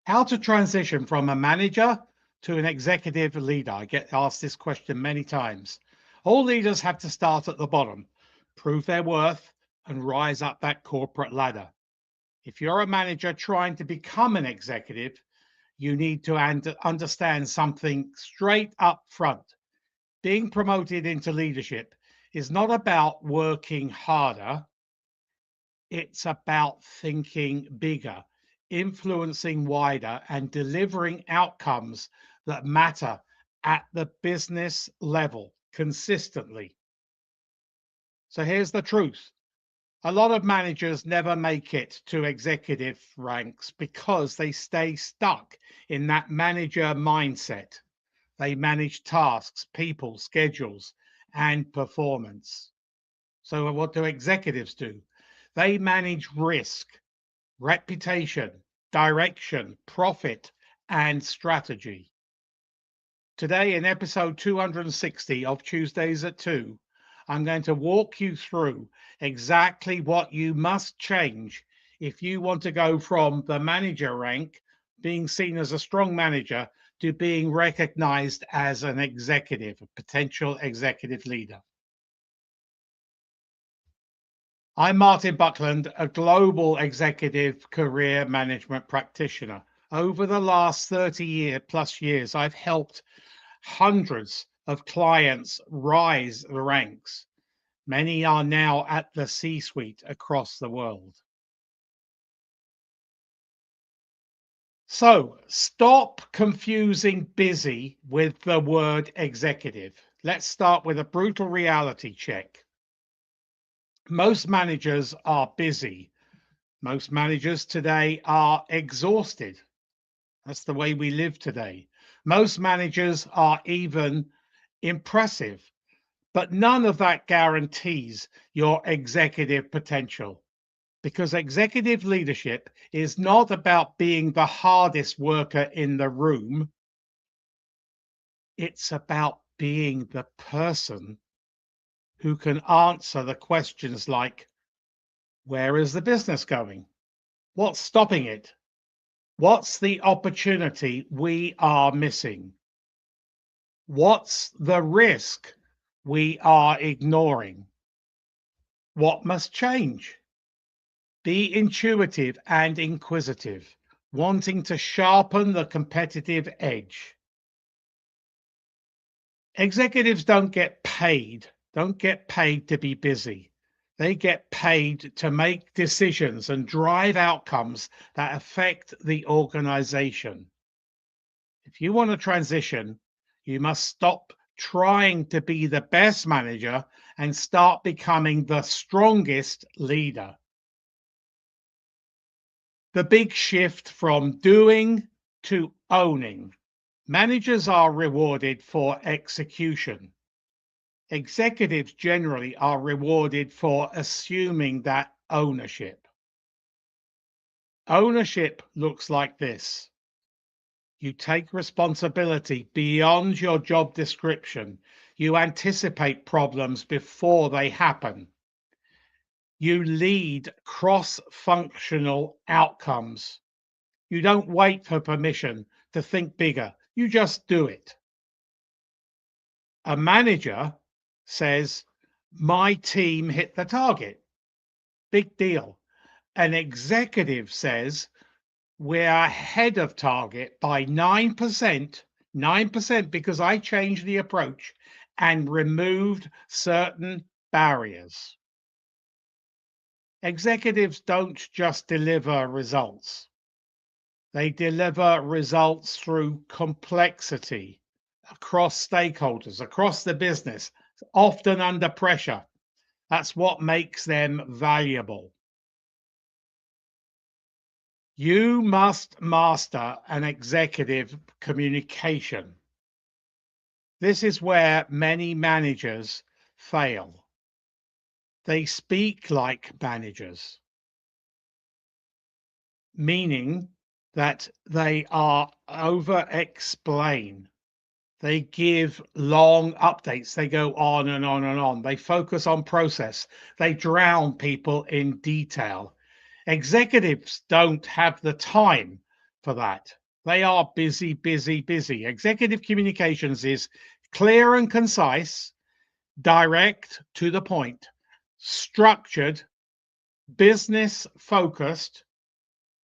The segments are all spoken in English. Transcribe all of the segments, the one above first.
How to transition from a manager to an executive leader? I get asked this question many times. All leaders have to start at the bottom, prove their worth, and rise up that corporate ladder. If you're a manager trying to become an executive, you need to understand something straight up front. Being promoted into leadership is not about working harder, it's about thinking bigger, influencing wider, and delivering outcomes that matter at the business level consistently. So here's the truth. A lot of managers never make it to executive ranks because they stay stuck in that manager mindset. They manage tasks, people, schedules, and performance. So, what do executives do? They manage risk, reputation, direction, profit, and strategy. Today, in episode 260 of Tuesdays at 2, I'm going to walk you through exactly what you must change if you want to go from the manager rank, being seen as a strong manager, to being recognized as an executive, a potential executive leader. I'm Martin Buckland, a global executive career management practitioner. Over the last 30 plus years, I've helped hundreds of clients rise the ranks. Many are now at the C-suite across the world. So stop confusing busy with the word executive. Let's start with a brutal reality check. Most managers are busy. Most managers today are exhausted. That's the way we live today. Most managers are even impressive, but none of that guarantees your executive potential, because executive leadership is not about being the hardest worker in the room. It's about being the person who can answer the questions like, where is the business going? What's stopping it? What's the opportunity we are missing? What's the risk we are ignoring? What must change? Be intuitive and inquisitive, wanting to sharpen the competitive edge. Executives don't get paid to be busy. They get paid to make decisions and drive outcomes that affect the organization. If you want to transition, you must stop trying to be the best manager and start becoming the strongest leader. The big shift from doing to owning. Managers are rewarded for execution. Executives generally are rewarded for assuming that ownership. Ownership looks like this. You take responsibility beyond your job description. You anticipate problems before they happen. You lead cross-functional outcomes. You don't wait for permission to think bigger. You just do it. A manager says, my team hit the target. Big deal. An executive says, we're ahead of target by 9%, 9% because I changed the approach and removed certain barriers. Executives don't just deliver results. They deliver results through complexity across stakeholders, across the business, often under pressure. That's what makes them valuable. You must master an executive communication. This is where many managers fail. They speak like managers, meaning that they are over-explain. They give long updates. They go on and on and on. They focus on process. They drown people in detail. Executives don't have the time for that. They are busy, busy, busy. Executive communications is clear and concise, direct to the point, structured, business focused,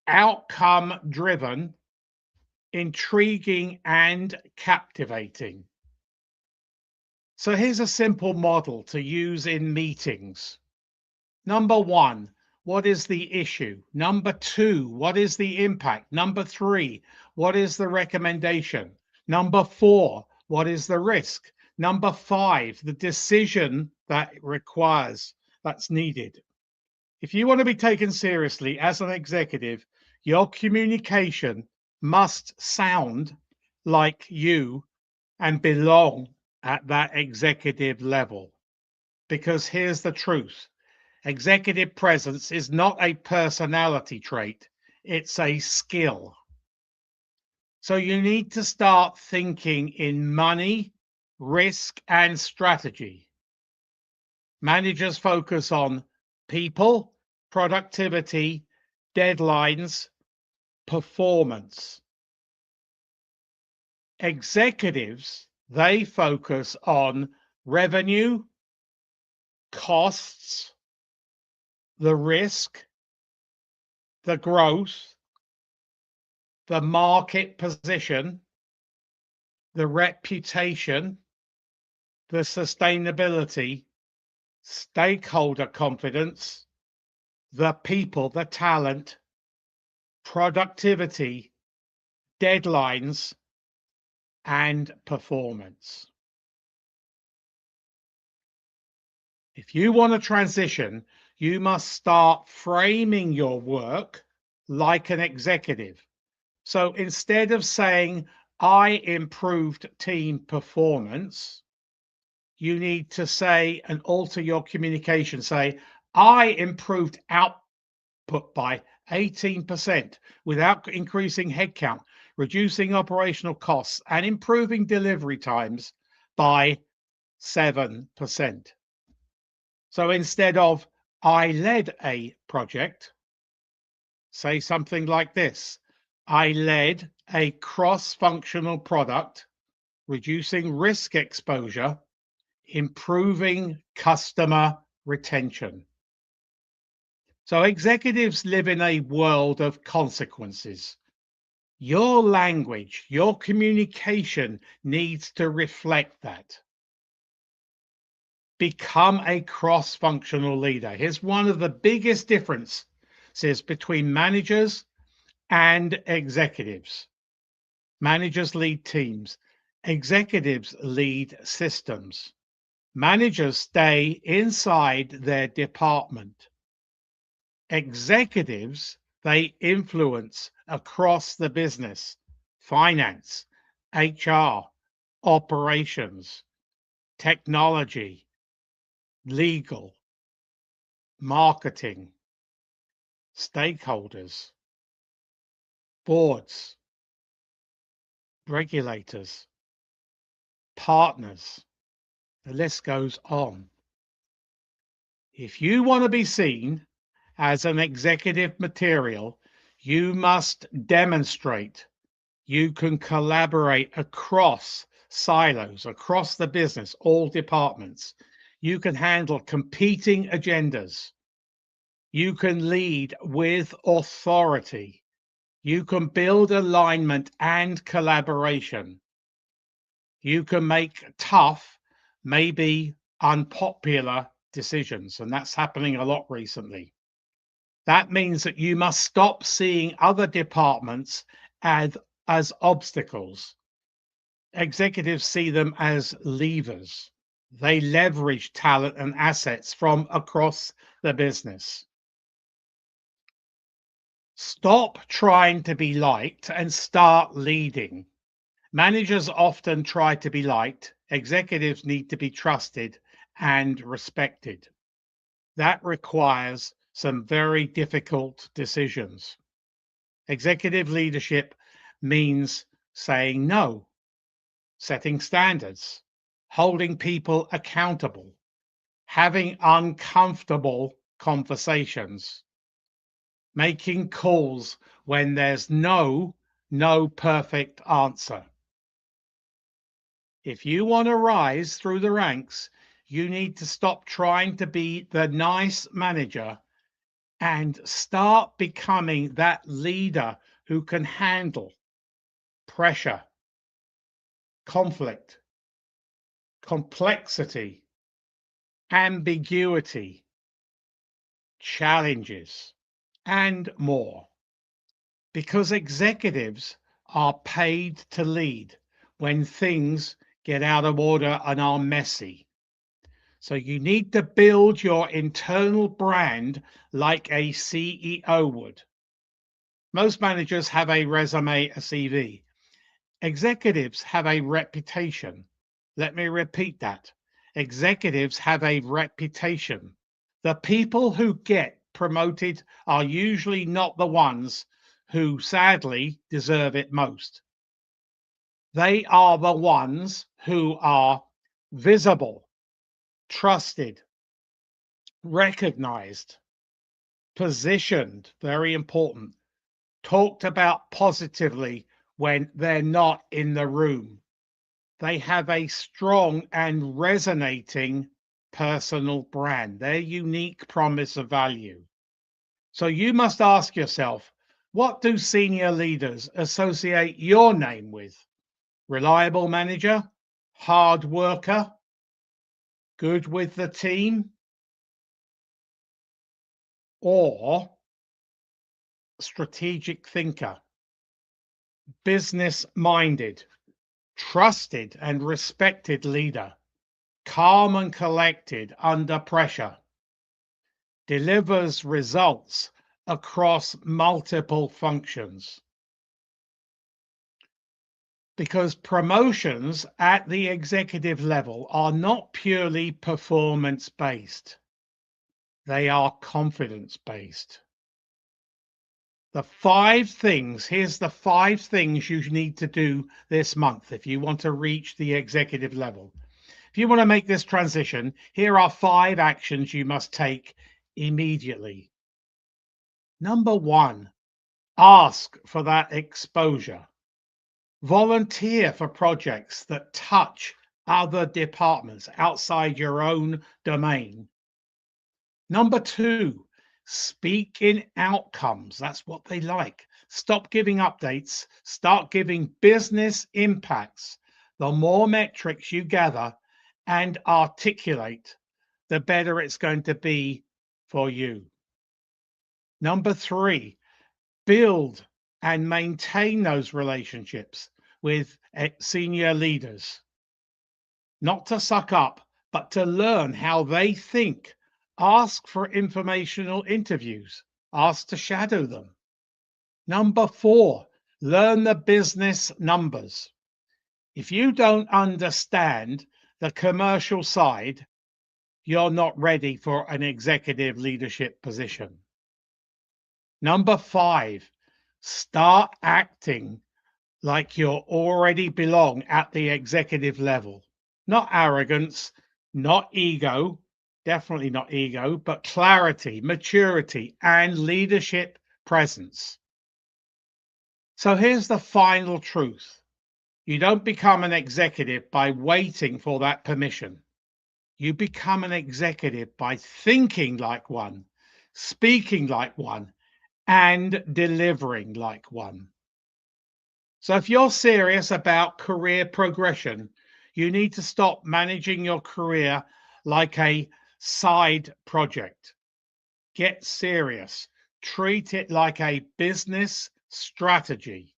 outcome driven, intriguing, and captivating. So here's a simple model to use in meetings. Number one, what is the issue? Number two, what is the impact? Number three, what is the recommendation? Number four, what is the risk? Number five, the decision that it requires, that's needed. If you want to be taken seriously as an executive, your communication must sound like you and belong at that executive level. Because here's the truth. Executive presence is not a personality trait, it's a skill. So you need to start thinking in money, risk, and strategy. Managers focus on people, productivity, deadlines, performance. Executives, they focus on revenue, costs, the risk, the growth, the market position, the reputation, the sustainability, stakeholder confidence, the people, the talent, productivity, deadlines, and performance. If you want to transition, you must start framing your work like an executive. So instead of saying, I improved team performance, you need to say and alter your communication. Say, I improved output by 18% without increasing headcount, reducing operational costs, and improving delivery times by 7%. So instead of I led a project, say something like this. I led a cross-functional product, reducing risk exposure, improving customer retention. So executives live in a world of consequences. Your language, your communication needs to reflect that. Become a cross-functional leader. Here's one of the biggest differences between managers and executives. Managers lead teams. Executives lead systems. Managers stay inside their department. Executives, they influence across the business, finance, HR, operations, technology, legal, marketing, stakeholders, boards, regulators, partners. The list goes on. If you want to be seen as an executive material, you must demonstrate you can collaborate across silos, across the business, all departments. You can handle competing agendas. You can lead with authority. You can build alignment and collaboration. You can make tough, maybe unpopular decisions, and that's happening a lot recently. That means that you must stop seeing other departments as obstacles. Executives see them as levers. They leverage talent and assets from across the business. Stop trying to be liked and start leading. Managers often try to be liked. Executives need to be trusted and respected. That requires some very difficult decisions. Executive leadership means saying no, setting standards, holding people accountable, having uncomfortable conversations, making calls when there's no no perfect answer. If you want to rise through the ranks, you need to stop trying to be the nice manager and start becoming that leader who can handle pressure, conflict, complexity, ambiguity, challenges, and more. Because executives are paid to lead when things get out of order and are messy. So you need to build your internal brand like a CEO would. Most managers have a resume, a CV. Executives have a reputation. Let me repeat that. Executives have a reputation. The people who get promoted are usually not the ones who sadly deserve it most. They are the ones who are visible, trusted, recognized, positioned, very important, talked about positively when they're not in the room. They have a strong and resonating personal brand, their unique promise of value. So you must ask yourself, what do senior leaders associate your name with? Reliable manager, hard worker, good with the team, or strategic thinker, business minded, trusted and respected leader, calm and collected under pressure, delivers results across multiple functions. Because promotions at the executive level are not purely performance based, they are confidence based. Here's the 5 things you need to do this month if you want to reach the executive level. If you want to make this transition, here are 5 actions you must take immediately. Number 1, ask for that exposure. Volunteer for projects that touch other departments outside your own domain. Number 2, speak in outcomes. That's what they like. Stop giving updates, start giving business impacts. The more metrics you gather and articulate, the better it's going to be for you. Number 3, build and maintain those relationships with senior leaders, not to suck up, but to learn how they think. Ask for informational interviews, ask to shadow them. Number 4, learn the business numbers. If you don't understand the commercial side, you're not ready for an executive leadership position. Number 5, start acting like you already belong at the executive level. Not arrogance, not ego, definitely not ego, but clarity, maturity, and leadership presence. So here's the final truth. You don't become an executive by waiting for that permission. You become an executive by thinking like one, speaking like one, and delivering like one. So if you're serious about career progression, you need to stop managing your career like a side project. Get serious. Treat it like a business strategy.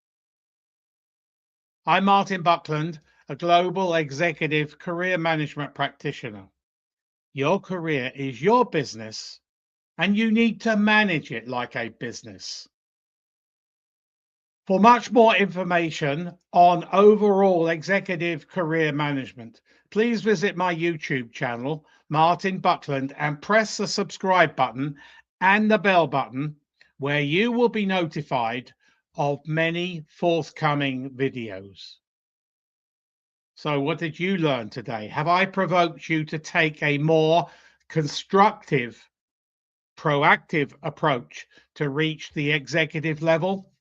I'm Martin Buckland, a global executive career management practitioner. Your career is your business, and you need to manage it like a business. For much more information on overall executive career management, please visit my YouTube channel, Martin Buckland, and press the subscribe button and the bell button where you will be notified of many forthcoming videos. So what did you learn today? Have I provoked you to take a more constructive, proactive approach to reach the executive level?